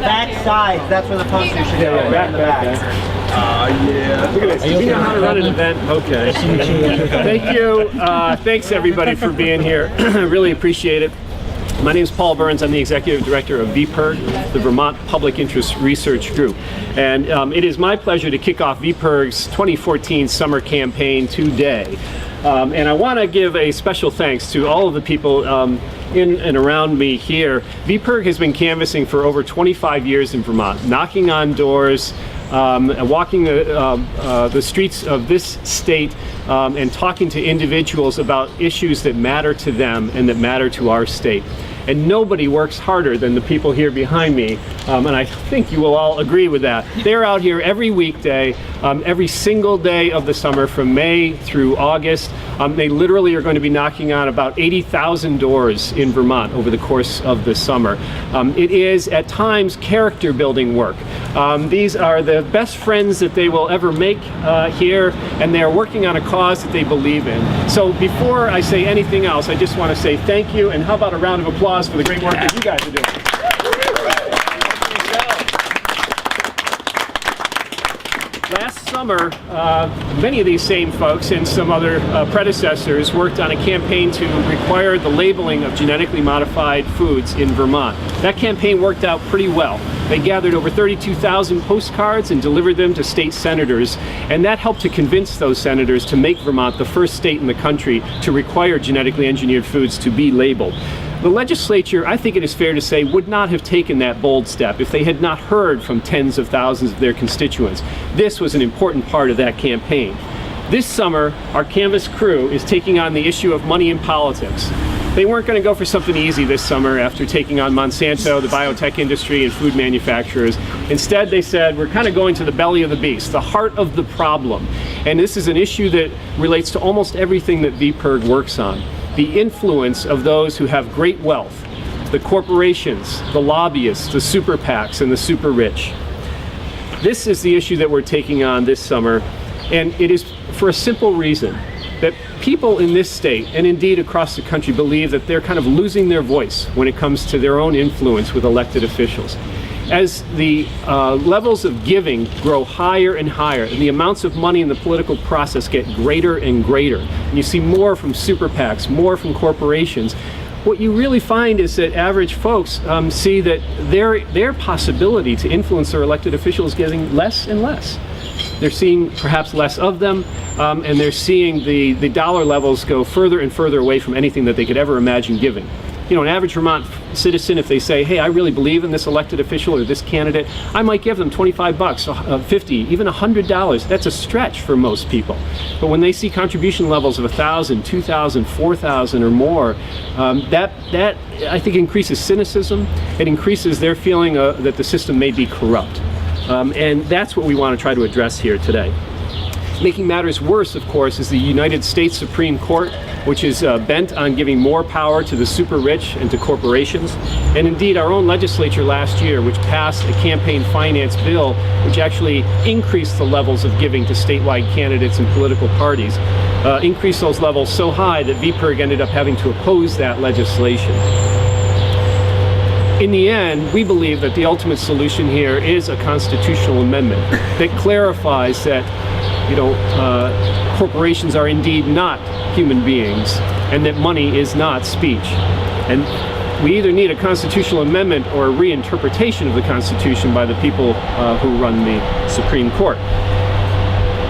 back sides, that's where the posters should go. Yeah, in the back. Yeah. Look at this. You know how to run an event? Okay. Thank you. Thanks everybody for being here. Really appreciate it. My name is Paul Burns. I'm the Executive Director of VPIRG, the Vermont Public Interest Research Group. And it is my pleasure to kick off VPIRG's 2014 summer campaign today. And I want to give a special thanks to all of the people in and around me here. VPIRG has been canvassing for over 25 years in Vermont, knocking on doors, walking the streets of this state and talking to individuals about issues that matter to them and that matter to our state. And nobody works harder than the people here behind me, and I think you will all agree with that. They're out here every weekday, every single day of the summer from May through August. They literally are going to be knocking on about 80,000 doors in Vermont over the course of the summer. It is at times character building work. These are the best friends that they will ever make here, and they are working on a cause that they believe in. So before I say anything else, I just want to say thank you, and how about a round of applause for the great work that you guys are doing. Last summer, many of these same folks and some other predecessors worked on a campaign to require the labeling of genetically modified foods in Vermont. That campaign worked out pretty well. They gathered over 32,000 postcards and delivered them to state senators, and that helped to convince those senators to make Vermont the first state in the country to require genetically engineered foods to be labeled. The legislature, I think it is fair to say, would not have taken that bold step if they had not heard from tens of thousands of their constituents. This was an important part of that campaign. This summer, our canvass crew is taking on the issue of money in politics. They weren't going to go for something easy this summer after taking on Monsanto, the biotech industry, and food manufacturers. Instead, they said, we're kind of going to the belly of the beast, the heart of the problem. And this is an issue that relates to almost everything that VPIRG works on. The influence of those who have great wealth, the corporations, the lobbyists, the super PACs, and the super rich. This is the issue that we're taking on this summer, and it is for a simple reason, that people in this state, and indeed across the country, believe that they're kind of losing their voice when it comes to their own influence with elected officials. As the levels of giving grow higher and higher, and the amounts of money in the political process get greater and greater, and you see more from super PACs, more from corporations, what you really find is that average folks see that their possibility to influence their elected officials is getting less and less. They're seeing perhaps less of them, and they're seeing the dollar levels go further and further away from anything that they could ever imagine giving. You know, an average Vermont citizen, if they say, hey, I really believe in this elected official or this candidate, I might give them 25 bucks, 50, even $100. That's a stretch for most people. But when they see contribution levels of 1,000, 2,000, 4,000 or more, that I think increases cynicism. It increases their feeling that the system may be corrupt. And that's what we want to try to address here today. Making matters worse, of course, is the United States Supreme Court, which is bent on giving more power to the super rich and to corporations. And indeed, our own legislature last year, which passed a campaign finance bill, which actually increased the levels of giving to statewide candidates and political parties, increased those levels so high that VPIRG ended up having to oppose that legislation. In the end, we believe that the ultimate solution here is a constitutional amendment that clarifies that corporations are indeed not human beings, and that money is not speech. And we either need a constitutional amendment or a reinterpretation of the Constitution by the people who run the Supreme Court.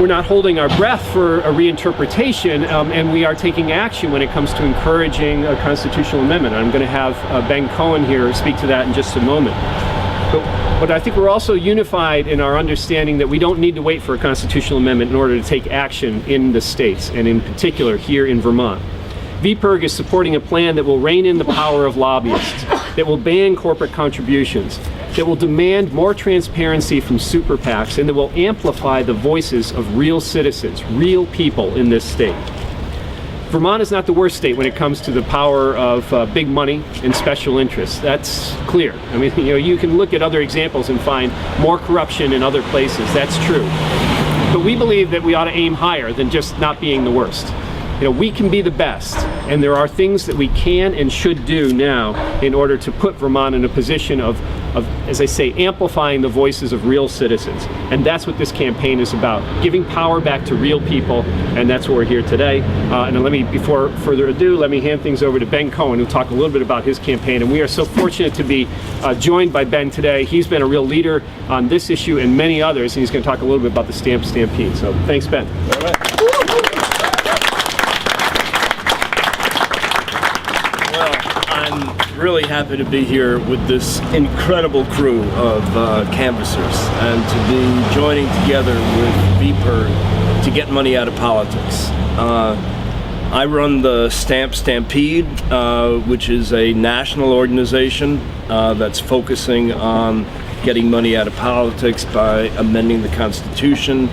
We're not holding our breath for a reinterpretation, and we are taking action when it comes to encouraging a constitutional amendment. I'm going to have Ben Cohen here speak to that in just a moment. But I think we're also unified in our understanding that we don't need to wait for a constitutional amendment in order to take action in the states, and in particular here in Vermont. VPIRG is supporting a plan that will rein in the power of lobbyists, that will ban corporate contributions, that will demand more transparency from super PACs, and that will amplify the voices of real citizens, real people in this state. Vermont is not the worst state when it comes to the power of big money and special interests. That's clear. I mean, you can look at other examples and find more corruption in other places. That's true. But we believe that we ought to aim higher than just not being the worst. We can be the best, and there are things that we can and should do now in order to put Vermont in a position of of, as I say, amplifying the voices of real citizens. And that's what this campaign is about, giving power back to real people, and that's what we're here today. And then before further ado, let me hand things over to Ben Cohen, who'll talk a little bit about his campaign. And we are so fortunate to be joined by Ben today. He's been a real leader on this issue and many others, and he's going to talk a little bit about the Stamp Stampede. So thanks, Ben. All right. Well, I'm really happy to be here with this incredible crew of canvassers and to be joining together with VPIRG to get money out of politics. I run the Stamp Stampede, which is a national organization that's focusing on getting money out of politics by amending the Constitution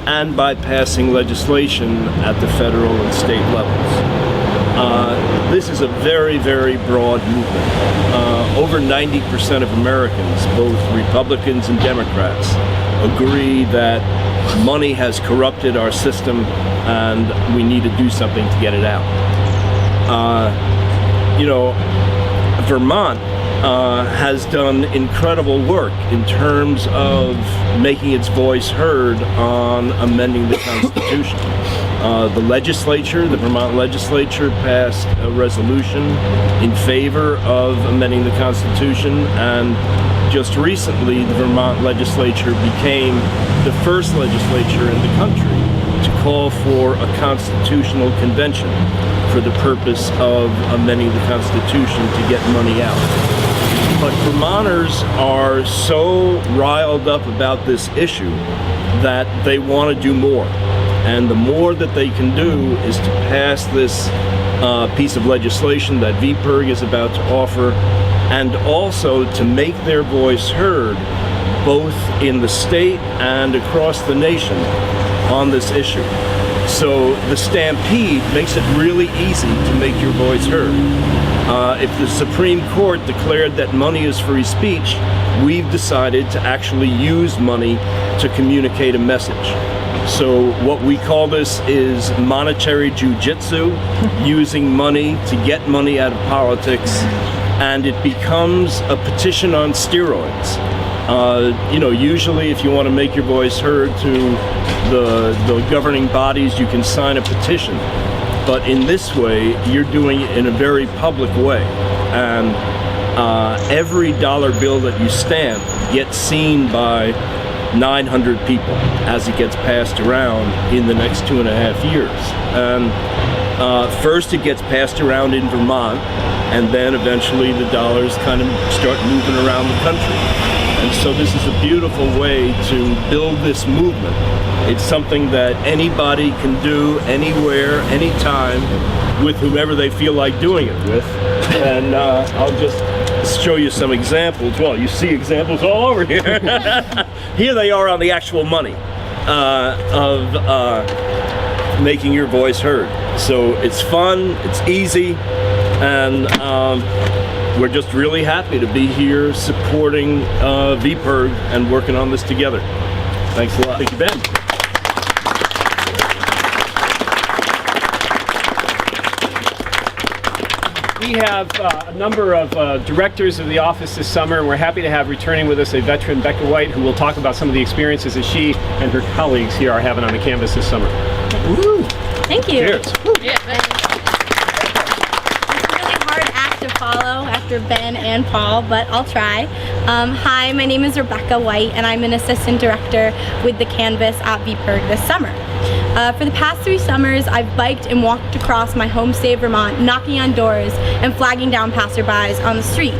and by passing legislation at the federal and state levels. This is a very, very broad movement. Over 90% of Americans, both Republicans and Democrats, agree that money has corrupted our system and we need to do something to get it out. Vermont has done incredible work in terms of making its voice heard on amending the Constitution. The legislature, the Vermont legislature, passed a resolution in favor of amending the Constitution, and just recently the Vermont legislature became the first legislature in the country to call for a constitutional convention for the purpose of amending the Constitution to get money out. But Vermonters are so riled up about this issue that they want to do more. And the more that they can do is to pass this piece of legislation that VPIRG is about to offer, and also to make their voice heard both in the state and across the nation on this issue. So the Stampede makes it really easy to make your voice heard. If the Supreme Court declared that money is free speech, we've decided to actually use money to communicate a message. So what we call this is monetary jujitsu, using money to get money out of politics, and it becomes a petition on steroids. Usually if you want to make your voice heard to the governing bodies, you can sign a petition. But in this way, you're doing it in a very public way. And every dollar bill that you stamp gets seen by 900 people as it gets passed around in the next 2.5 years. And first it gets passed around in Vermont, and then eventually the dollars kind of start moving around the country. And so this is a beautiful way to build this movement. It's something that anybody can do anywhere, anytime, with whomever they feel like doing it with. And I'll just show you some examples. Well, you see examples all over here. Here they are on the actual money of making your voice heard. So it's fun, it's easy, and we're just really happy to be here supporting VPIRG and working on this together. Thanks a lot. Thank you, Ben. We have a number of directors of the office this summer, and we're happy to have returning with us a veteran, Becca White, who will talk about some of the experiences that she and her colleagues here are having on the canvas this summer. Woo. Thank you. Cheers. Yeah, it's a really hard act to follow after Ben and Paul, but I'll try. Hi, my name is Rebecca White, and I'm an assistant director with the canvas at VPIRG this summer. For the past 3 summers, I've biked and walked across my home state of Vermont, knocking on doors and flagging down passerbys on the street.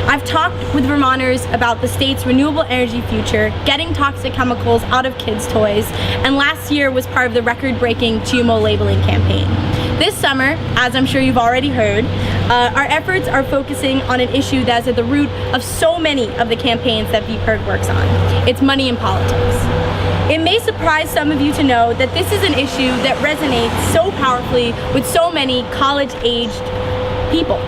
I've talked with Vermonters about the state's renewable energy future, getting toxic chemicals out of kids' toys, and last year was part of the record-breaking GMO labeling campaign. This summer, as I'm sure you've already heard, our efforts are focusing on an issue that's at the root of so many of the campaigns that VPIRG works on. It's money in politics. It may surprise some of you to know that this is an issue that resonates so powerfully with so many college-aged people.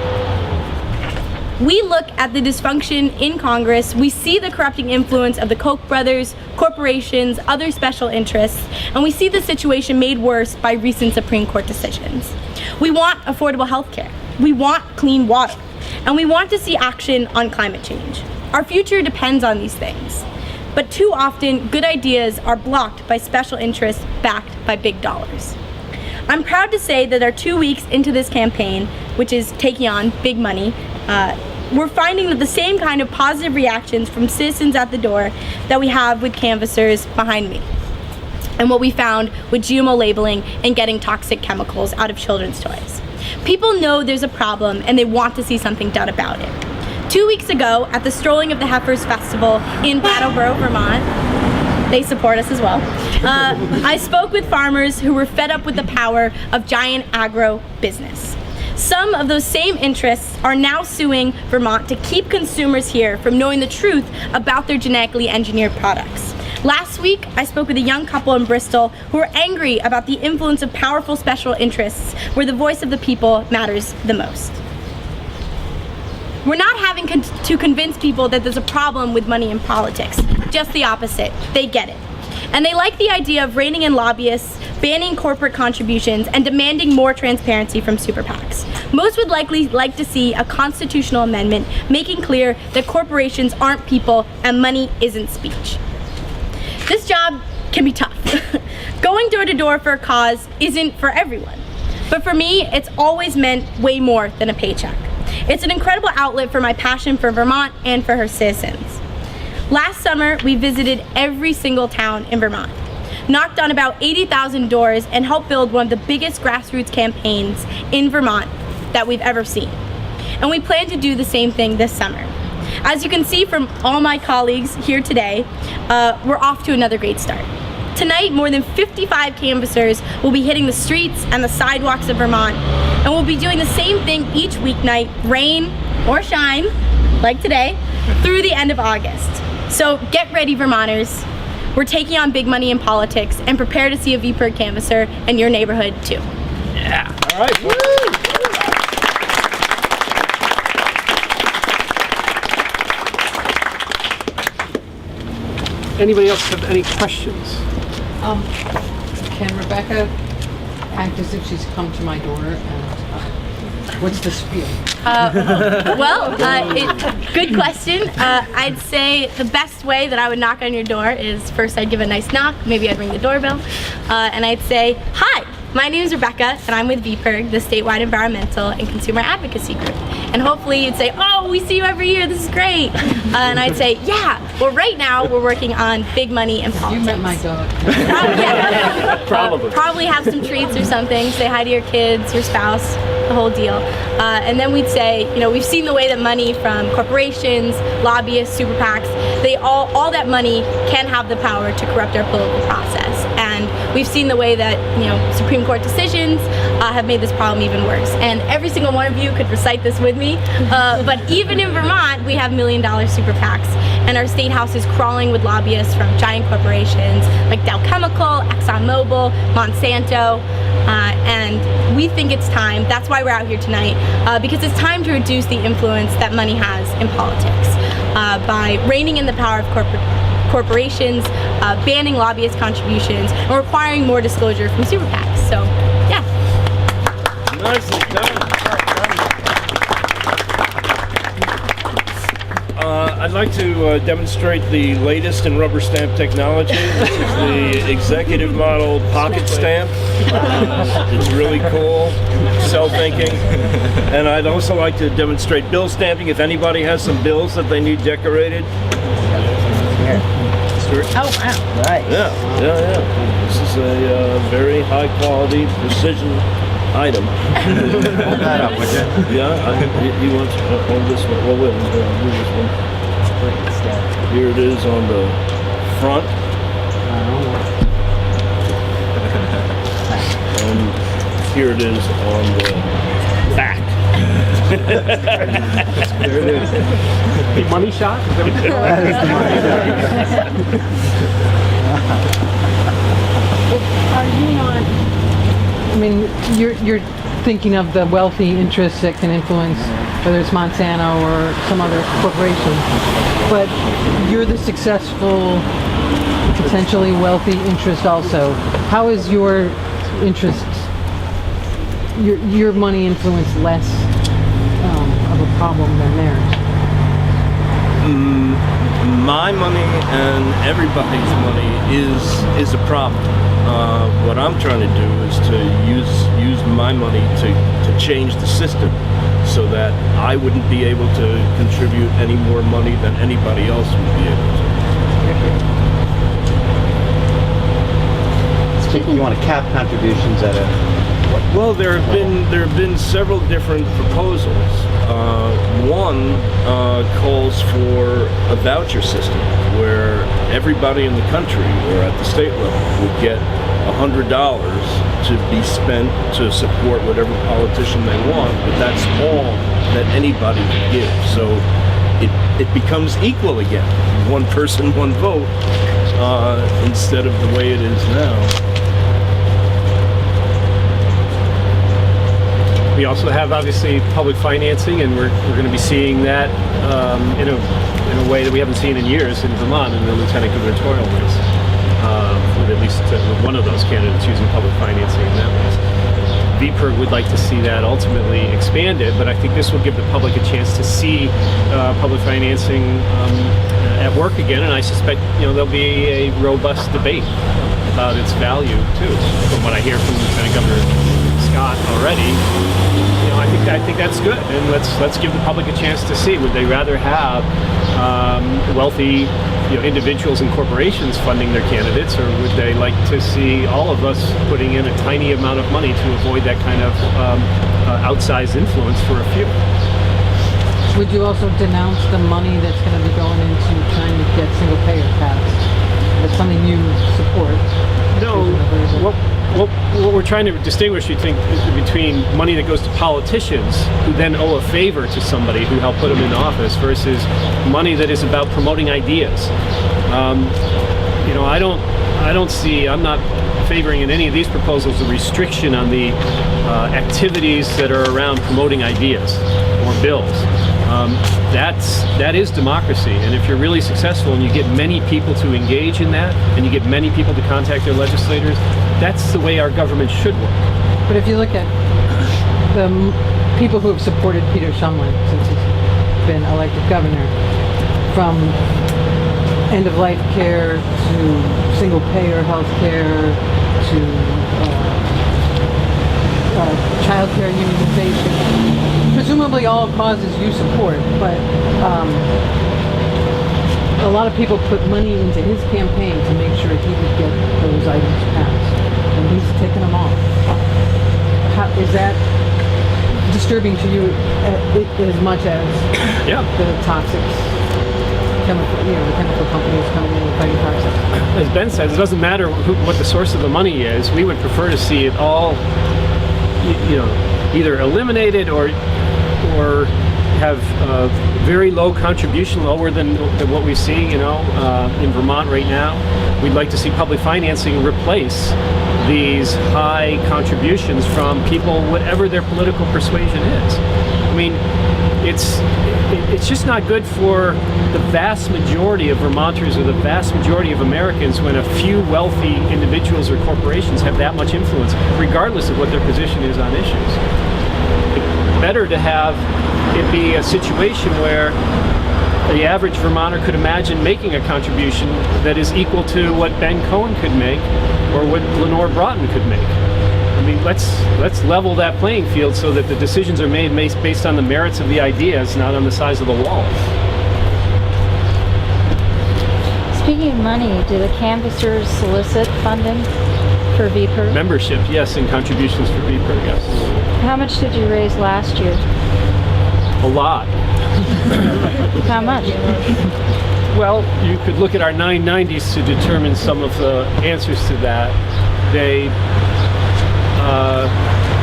We look at the dysfunction in Congress, we see the corrupting influence of the Koch brothers, corporations, other special interests, and we see the situation made worse by recent Supreme Court decisions. We want affordable health care. We want clean water. and we want to see action on climate change. Our future depends on these things. But too often, good ideas are blocked by special interests backed by big dollars. I'm proud to say that our 2 weeks into this campaign, which is taking on big money, we're finding that the same kind of positive reactions from citizens at the door that we have with canvassers behind me, and what we found with GMO labeling and getting toxic chemicals out of children's toys. People know there's a problem and they want to see something done about it. 2 weeks ago, at the Strolling of the Heifers Festival in Brattleboro, Vermont, they support us as well, I spoke with farmers who were fed up with the power of giant agro business. Some of those same interests are now suing Vermont to keep consumers here from knowing the truth about their genetically engineered products. Last week, I spoke with a young couple in Bristol who are angry about the influence of powerful special interests where the voice of the people matters the most. We're not having to convince people that there's a problem with money in politics. Just the opposite. They get it. And they like the idea of reining in lobbyists, banning corporate contributions, and demanding more transparency from super PACs. Most would likely like to see a constitutional amendment making clear that corporations aren't people and money isn't speech. This job can be tough. Going door to door for a cause isn't for everyone. But for me, it's always meant way more than a paycheck. It's an incredible outlet for my passion for Vermont and for her citizens. Last summer, we visited every single town in Vermont, knocked on about 80,000 doors, and helped build one of the biggest grassroots campaigns in Vermont that we've ever seen. And we plan to do the same thing this summer. As you can see from all my colleagues here today, we're off to another great start. Tonight, more than 55 canvassers will be hitting the streets and the sidewalks of Vermont, and we'll be doing the same thing each weeknight, rain or shine, like today, through the end of August. So get ready, Vermonters. We're taking on big money in politics, and prepare to see a VPIRG canvasser in your neighborhood too. Yeah. All right. Woo! Anybody else have any questions? Can Rebecca act as if she's come to my door and what's the spiel? Good question. I'd say the best way that I would knock on your door is first I'd give a nice knock, maybe I'd ring the doorbell, and I'd say, "Hi, my name is Rebecca, and I'm with VPIRG, the statewide environmental and consumer advocacy group." And hopefully you'd say, "Oh, we see you every year, this is great." And I'd say, "Yeah, well right now we're working on big money in You politics." met my dog. Probably. Probably have some treats or something, say hi to your kids, your spouse, the whole deal. And then we'd say, you know, we've seen the way that money from corporations, lobbyists, super PACs, they all that money can have the power to corrupt our political process. And we've seen the way that, you know, Supreme Court decisions have made this problem even worse. And every single one of you could recite this with me, but even in Vermont, we have $1 million super PACs, and our state house is crawling with lobbyists from giant corporations like Dow Chemical, ExxonMobil, Monsanto, and we think it's time, that's why we're out here tonight, because it's time to reduce the influence that money has in politics by reining in the power of corporations, banning lobbyist contributions, and requiring more disclosure from super PACs. So, yeah. Nicely done. I'd like to demonstrate the latest in rubber stamp technology. This is the executive model pocket stamp. It's really cool, self-inking. And I'd also like to demonstrate bill stamping if anybody has some bills that they need decorated. Oh, wow. Right. Yeah. This is a very high quality precision item. Hold that up, would you? Yeah, you want on this one? Well, wait, I'll do this one. Here it is on the front. And here it is on the back. There it is. The money shot? That is the money. Are you not, I mean, you're thinking of the wealthy interests that can influence, whether it's Monsanto or some other corporation, but you're the successful, potentially wealthy interest also. How is your interest, your money influence less of a a problem than theirs. My money and everybody's money is a problem. What I'm trying to do is to use my money to change the system so that I wouldn't be able to contribute any more money than anybody else would be able to. You want to cap contributions at a... Well, there have been several different proposals. One calls for a voucher system where everybody in the country or at the state level would get $100 to be spent to support whatever politician they want, but that's all that anybody can give. So it becomes equal again. One person, one vote, instead of the way it is now. We also have obviously public financing, and we're going to be seeing that in a way that we haven't seen in years in Vermont in the lieutenant gubernatorial race, with at least one of those candidates using public financing in that race. VPIRG would like to see that ultimately expanded, but I think this will give the public a chance to see public financing at work again, and I suspect there'll be a robust debate about its value too. From what I hear from Lieutenant Governor Scott already, I think that's good, and let's give the public a chance to see. Would they rather have wealthy individuals and corporations funding their candidates, or would they like to see all of us putting in a tiny amount of money to avoid that kind of outsized influence for a few? Would you also denounce the money that's going to be going into trying to get single payer passed? That's something you support. No, what we're trying to distinguish, you think, between money that goes to politicians who then owe a favor to somebody who helped put them in office versus money that is about promoting ideas. I'm not favoring in any of these proposals a restriction on the activities that are around promoting ideas or bills. That is democracy, and if you're really successful and you get many people to engage in that, and you get many people to contact their legislators, that's the way our government should work. But if you look at the people who have supported Peter Shumlin since he's been elected governor, from end-of-life care to single-payer health care to child care unionization, presumably all causes you support, but a lot of people put money into his campaign to make sure he would get those items passed, and he's taken them off. Is that disturbing to you as much as the toxics, the chemical companies coming in and fighting toxics? As Ben says, it doesn't matter what the source of the money is. We would prefer to see it all, either eliminated or have very low contribution, lower than what we see, in Vermont right now. We'd like to see public financing replace these high contributions from people, whatever their political persuasion is. I mean, it's just not good for the vast majority of Vermonters or the vast majority of Americans when a few wealthy individuals or corporations have that much influence, regardless of what their position is on issues. It's better to have it be a situation where the average Vermonter could imagine making a contribution that is equal to what Ben Cohen could make or what Lenore Broughton could make. I mean, let's level that playing field so that the decisions are made based on the merits of the ideas, not on the size of the wall. Speaking of money, do the canvassers solicit funding for VPIRG? Membership, yes, and contributions for VPIRG, yes. How much did you raise last year? A lot. How much? Well, you could look at our 990s to determine some of the answers to that.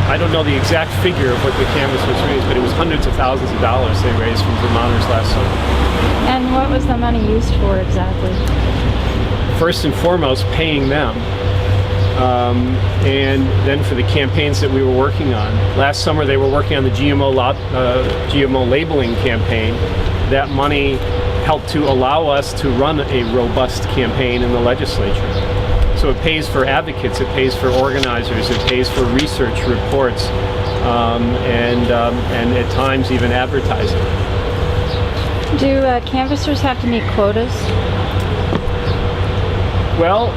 I don't know the exact figure of what the canvassers raised, but it was hundreds of thousands of dollars they raised from Vermonters last summer. And what was the money used for exactly? First and foremost, paying them. And then for the campaigns that we were working on. Last summer they were working on the GMO labeling campaign. That money helped to allow us to run a robust campaign in the legislature. So it pays for advocates, it pays for organizers, it pays for research reports. and at times even advertising. Do canvassers have to meet quotas? Well,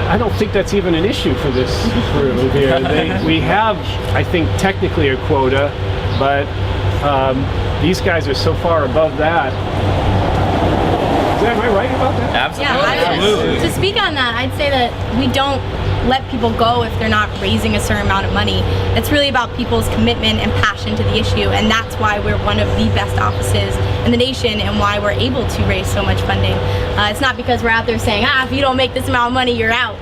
I don't think that's even an issue for this crew here. We have, I think, technically a quota, but these guys are so far above that. Am I right about that? Yeah, to speak on that, I'd say that we don't let people go if they're not raising a certain amount of money. It's really about people's commitment and passion to the issue, and that's why we're one of the best offices in the nation and why we're able to raise so much funding. It's not because we're out there saying, if you don't make this amount of money, you're out.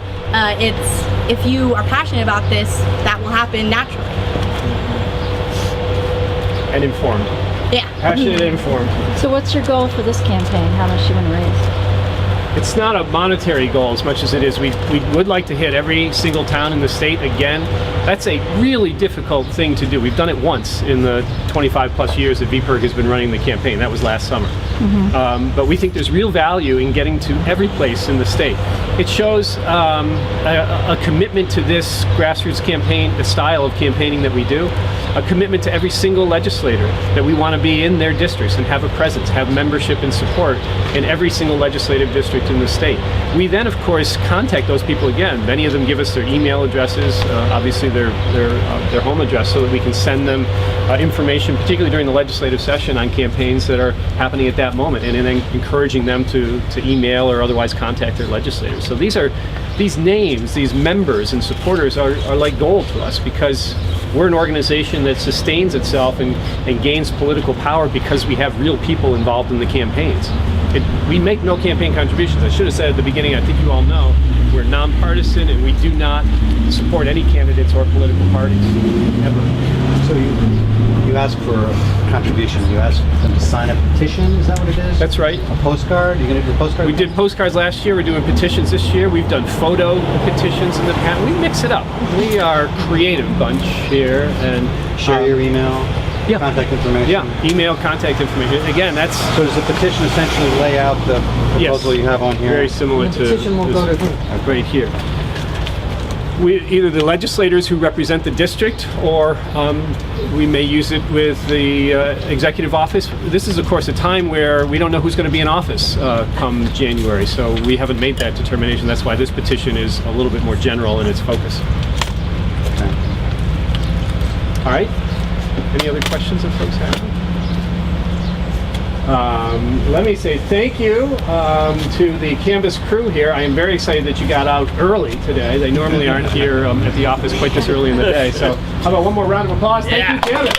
It's if you are passionate about this, that will happen naturally. And informed. Yeah. Passionate and informed. So what's your goal for this campaign? How much you want to raise? It's not a monetary goal as much as it is we would like to hit every single town in the state again. That's a really difficult thing to do. We've done it once in the 25 plus years that VPIRG has been running the campaign. That was last summer. But we think there's real value in getting to every place in the state. It shows a commitment to this grassroots campaign, the style of campaigning that we do, a commitment to every single legislator that we want to be in their districts and have a presence, have membership and support in every single legislative district in the state. We then, of course, contact those people again. Many of them give us their email addresses, obviously their home address, so that we can send them information, particularly during the legislative session, on campaigns that are happening at that moment, and then encouraging them to email or otherwise contact their legislators. So these names, these members and supporters are like gold to us, because we're an organization that sustains itself and gains political power because we have real people involved in the campaigns. We make no campaign contributions. I should have said at the beginning, I think you all know, we're nonpartisan and we do not support any candidates or political parties, ever. So you ask for a contribution. You ask them to sign a petition. Is that what it is? That's right. A postcard? You're going to do a postcard? We did postcards last year. We're doing petitions this year. We've done photo petitions in the past. We mix it up. We are a creative bunch here. And Share your email, yeah. contact information. Yeah, email, contact information. Again, that's So does the petition essentially lay out the proposal you have on here? very similar to petition will go to who? right here. Either the legislators who represent the district, or we may use it with the executive office. This is, of course, a time where we don't know who's going to be in office come January, so we haven't made that determination. That's why this petition is a little bit more general in its focus. Okay. All right. Any other questions that folks have? Let me say thank you to the Canvas crew here. I am very excited that you got out early today. They normally aren't here at the office quite this early in the day. So how about one more round of applause? Thank you, Canvas.